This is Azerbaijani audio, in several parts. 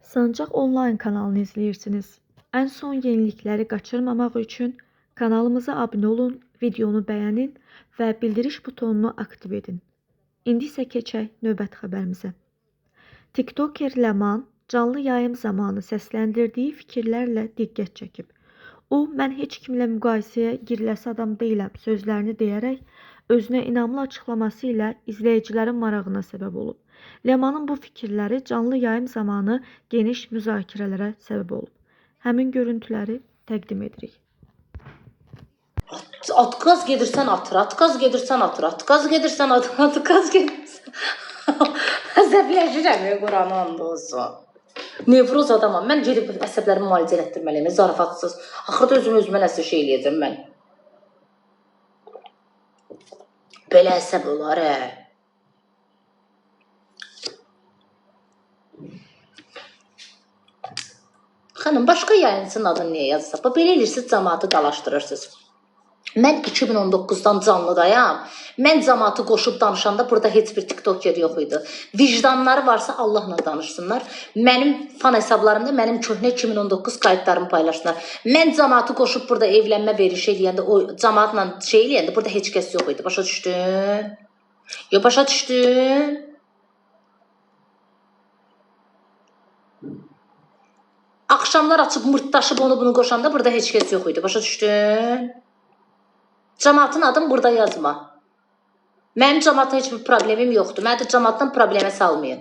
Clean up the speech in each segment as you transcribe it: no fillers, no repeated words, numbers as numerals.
Sancaq Online kanalını izləyirsiniz. Ən son yenilikləri qaçırmamaq üçün kanalımıza abunə olun, videonu bəyənin və bildiriş butonunu aktiv edin. İndi isə keçək növbəti xəbərimizə. TikToker Ləman canlı yayım zamanı səsləndirdiyi fikirlərlə diqqət çəkib. O, mən heç kimlə müqayisəyə giriləsi adam deyiləm sözlərini deyərək özünə inamlı açıqlaması ilə izləyicilərin marağına səbəb olub. Ləmanın bu fikirləri canlı yayım zamanı geniş müzakirələrə səbəb olub. Həmin görüntüləri təqdim edirik. At qaz gedirsən atır, at qaz gedirsən atır, at qaz gedirsən atır, at qaz gedirsən. Əsəbləşirəm ya, Quran and olsun. Nevroz adamam. Mən gedib əsəblərimi müalicə etdirməliyəm, zarafatsız. Axırda özümə nəsə şey eləyəcəm mən. Belə əsəb olar, Xanım, başqa yayıncının adını niyə yazırsa? Belə eləyirsiniz, cəmaatı dalaşdırırsınız. Mən 2019-dan canlıdayam. Mən cəmaatı qoşub danışanda burada heç bir tiktoker yox idi. Vicdanları varsa Allahla danışsınlar. Mənim fan hesablarımda mənim köhnə 2019 qayıtlarımı paylaşsınlar. Mən cəmaatı qoşub burada evlənmə veriş eləyəndə, o cəmaatla şey eləyəndə burada heç kəs yox idi. Başa düşdün? Yo, başa düşdün? Axşamlar açıb mırtdaşıb onu bunu qoşanda burada heç kəs yox idi. Başa düşdün? Cəmaatın adını burada yazma. Mənim cəmaatla heç bir problemim yoxdur. Məni də cəmaatdan problemə salmayın.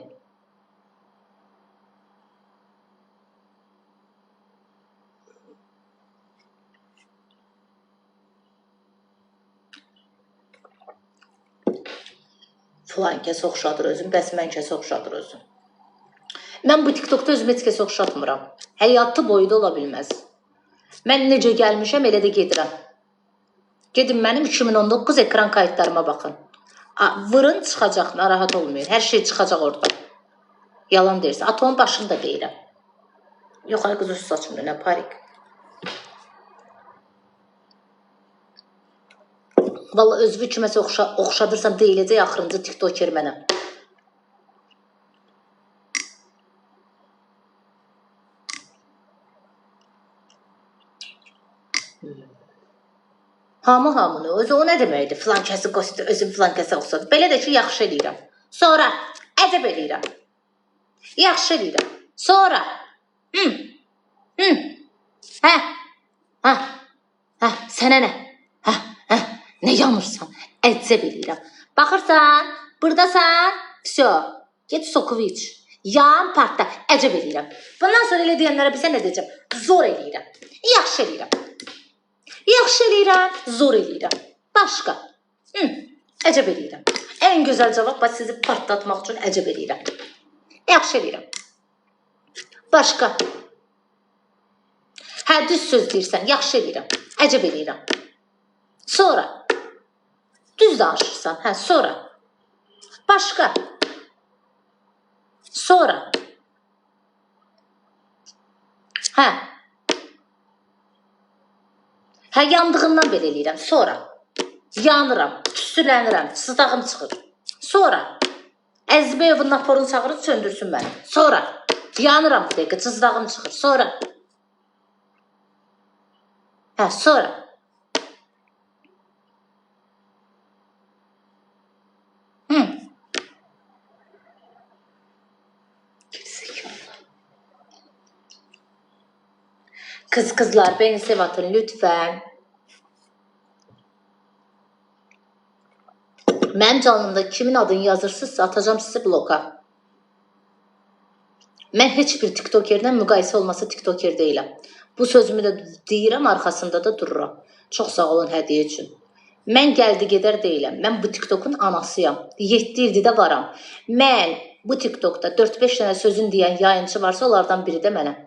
Filan kəs oxşadır özüm, bəs mən kəs oxşadır özüm. Mən bu TikTokda özümü heç kəs oxşatmıram. Həyatı boyu da ola bilməz. Mən necə gəlmişəm, elə də gedirəm. Gedin mənim 2019 ekran kayıtlarıma baxın. Vırın çıxacaq, narahat olmayın. Hər şey çıxacaq orada. Yalan deyirsən. Atomun başını da deyirəm. Yox, ay qız öz saçımda, nə parik. Vallahi özümü kiməsə oxşadırsam deyiləcək axırıncı tiktoker mənəm. Hamı-hamını, özü o nə deməkdir? Filan kəsi qoşdu, özüm filan kəsə oxşadı. Belə də ki, yaxşı eləyirəm. Sonra, əcəb eləyirəm. Yaxşı eləyirəm. Sonra, sənə nə? Nə yanırsan? Əcəb eləyirəm. Baxırsan, buradasan, vəsə, get sokuv iç. Yan partda, əcəb eləyirəm. Bundan sonra elə deyənlərə bizə nə deyəcəm? Zor eləyirəm. Yaxşı eləyirəm. Yaxşı eləyirəm, zor eləyirəm. Başqa. Əcəb eləyirəm. Ən gözəl cavab bax sizi partlatmaq üçün əcəb eləyirəm. Yaxşı eləyirəm. Başqa. Hə, düz söz deyirsən, yaxşı eləyirəm. Əcəb eləyirəm. Sonra. Düz danışırsan, hə, sonra. Başqa. Sonra. Hə. Hə, yandığından belə eləyirəm. Sonra. Yanıram, tüstülənirəm, sızdağım çıxır. Sonra. Əzbəyovun naporunu çağırıb söndürsün məni. Sonra. Yanıram bir dəqiqə, sızdağım çıxır. Sonra. Hə, sonra. Kızlar, beni sev atın lütfen. Mənim canımda kimin adını yazırsınızsa atacağım sizi bloka. Mən heç bir tiktokerlə müqayisə olması tiktoker deyiləm. Bu sözümü də deyirəm, arxasında da dururam. Çox sağ olun hədiyyə üçün. Mən gəldi gedər deyiləm. Mən bu tiktokun anasıyam. 7 ildir də varam. Mən bu tiktokda 4-5 dənə sözün deyən yayıncı varsa onlardan biri də mənəm.